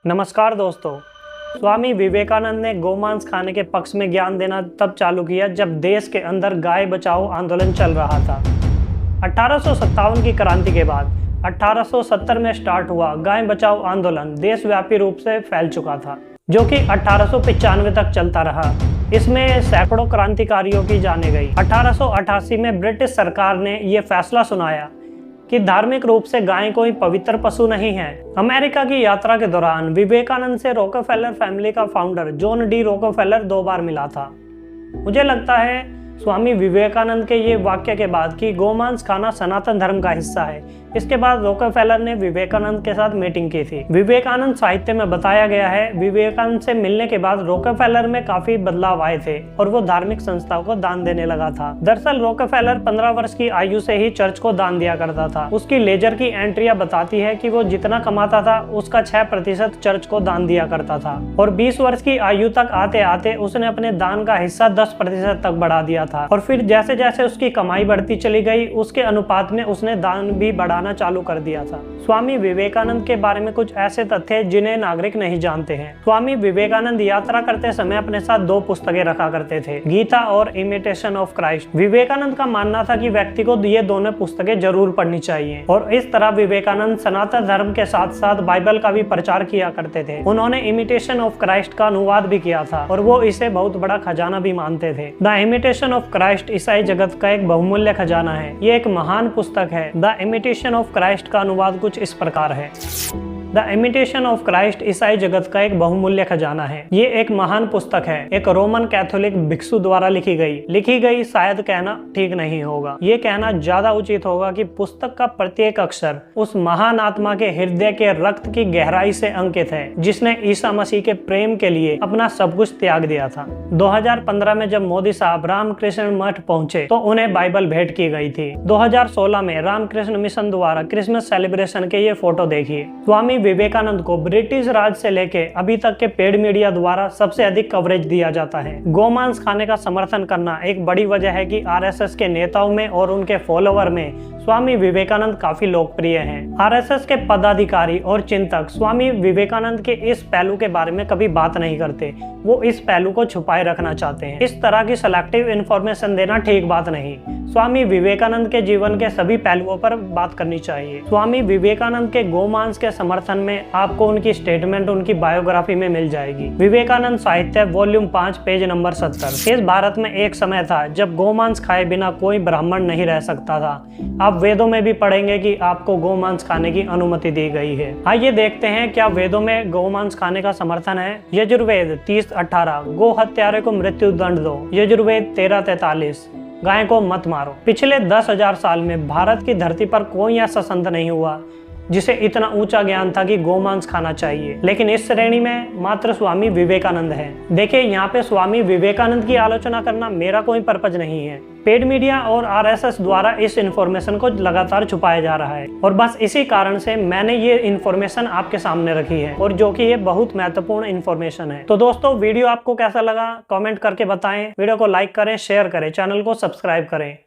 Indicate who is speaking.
Speaker 1: नमस्कार दोस्तों। स्वामी विवेकानंद ने गोमांस खाने के पक्ष में ज्ञान देना तब चालू किया जब देश के अंदर गाय बचाओ आंदोलन चल रहा था। 1857 की क्रांति के बाद 1870 में स्टार्ट हुआ गाय बचाओ आंदोलन देशव्यापी रूप से फैल चुका था, जो कि 1895 तक चलता रहा। इसमें सैकड़ों क्रांतिकारियों की जाने गई। 1888 में ब्रिटिश सरकार ने यह फैसला सुनाया कि धार्मिक रूप से गाय कोई पवित्र पशु नहीं है। अमेरिका की यात्रा के दौरान विवेकानंद से रॉकफेलर फैमिली का फाउंडर जॉन डी रॉकफेलर 2 बार मिला था। मुझे लगता है स्वामी विवेकानंद के ये वाक्य के बाद कि गोमांस खाना सनातन धर्म का हिस्सा है, इसके बाद रॉकफेलर ने विवेकानंद के साथ मीटिंग की थी। विवेकानंद साहित्य में बताया गया है, विवेकानंद से मिलने के बाद रॉकफेलर में काफी बदलाव आए थे और वो धार्मिक संस्थाओं को दान देने लगा था। दरअसल रॉकफेलर 15 वर्ष की आयु से ही चर्च को दान दिया करता था। उसकी लेजर की एंट्रियां बताती है कि वो जितना कमाता था उसका 6% चर्च को दान दिया करता था और 20 वर्ष की आयु तक आते आते उसने अपने दान का हिस्सा 10% तक बढ़ा दिया था और फिर जैसे जैसे उसकी कमाई बढ़ती चली गई उसके अनुपात में उसने दान भी बढ़ाना चालू कर दिया था। स्वामी विवेकानंद के बारे में कुछ ऐसे तथ्य जिन्हें नागरिक नहीं जानते हैं। स्वामी विवेकानंद यात्रा करते समय अपने साथ 2 पुस्तकें रखा करते थे, गीता और इमिटेशन ऑफ क्राइस्ट। विवेकानंद का मानना था कि व्यक्ति को ये दोनों पुस्तकें जरूर पढ़नी चाहिए और इस तरह विवेकानंद सनातन धर्म के साथ साथ बाइबल का भी प्रचार किया करते थे। उन्होंने इमिटेशन ऑफ क्राइस्ट का अनुवाद भी किया था और वो इसे बहुत बड़ा खजाना भी मानते थे। द इमिटेशन ऑफ क्राइस्ट ईसाई जगत का एक बहुमूल्य खजाना है। ये एक महान पुस्तक है। द इमिटेशन ऑफ क्राइस्ट का अनुवाद कुछ इस प्रकार है। द इमिटेशन ऑफ क्राइस्ट ईसाई जगत का एक बहुमूल्य खजाना है। ये एक महान पुस्तक है, एक रोमन कैथोलिक भिक्षु द्वारा लिखी गई शायद कहना ठीक नहीं होगा। ये कहना ज्यादा उचित होगा कि पुस्तक का प्रत्येक अक्षर उस महान आत्मा के हृदय के रक्त की गहराई से अंकित है, जिसने ईसा मसीह के प्रेम के लिए अपना सब कुछ त्याग दिया था। 2015 में जब मोदी साहब रामकृष्ण मठ पहुंचे तो उन्हें बाइबल भेंट की गई थी। 2016 में रामकृष्ण मिशन द्वारा क्रिसमस सेलिब्रेशन के ये फोटो देखिए। स्वामी विवेकानंद को ब्रिटिश राज से लेके अभी तक के पेड मीडिया द्वारा सबसे अधिक कवरेज दिया जाता है। गोमांस खाने का समर्थन करना एक बड़ी वजह है कि आरएसएस के नेताओं में और उनके फॉलोअर में स्वामी विवेकानंद काफी लोकप्रिय हैं। आरएसएस के पदाधिकारी और चिंतक स्वामी विवेकानंद के इस पहलू के बारे में कभी बात नहीं करते। वो इस पहलू को छुपाए रखना चाहते हैं। इस तरह की सिलेक्टिव इंफॉर्मेशन देना ठीक बात नहीं। स्वामी विवेकानंद के जीवन के सभी पहलुओं पर बात करनी चाहिए। स्वामी विवेकानंद के गोमांस के समर्थन में आपको उनकी स्टेटमेंट उनकी बायोग्राफी में मिल जाएगी। विवेकानंद साहित्य वॉल्यूम 5 पेज नंबर 70। इस भारत में एक समय था जब गोमांस खाए बिना कोई ब्राह्मण नहीं रह सकता था। आप वेदों में भी पढ़ेंगे कि आपको गोमांस खाने की अनुमति दी गई है। आइए देखते हैं क्या वेदों में गोमांस खाने का समर्थन है। यजुर्वेद 30:18 गो हत्यारे को मृत्यु दंड दो। यजुर्वेद 13:43 गाय को मत मारो। पिछले 10,000 साल में भारत की धरती पर कोई ऐसा संत नहीं हुआ जिसे इतना ऊंचा ज्ञान था कि गोमांस खाना चाहिए, लेकिन इस श्रेणी में मात्र स्वामी विवेकानंद है। देखिए, यहाँ पे स्वामी विवेकानंद की आलोचना करना मेरा कोई पर्पज नहीं है। पेड मीडिया और आरएसएस द्वारा इस इंफॉर्मेशन को लगातार छुपाया जा रहा है और बस इसी कारण से मैंने ये इंफॉर्मेशन आपके सामने रखी है और जो कि ये बहुत महत्वपूर्ण इंफॉर्मेशन है। तो दोस्तों, वीडियो आपको कैसा लगा कमेंट करके बताएं। वीडियो को लाइक करें, शेयर करें, चैनल को सब्सक्राइब करें।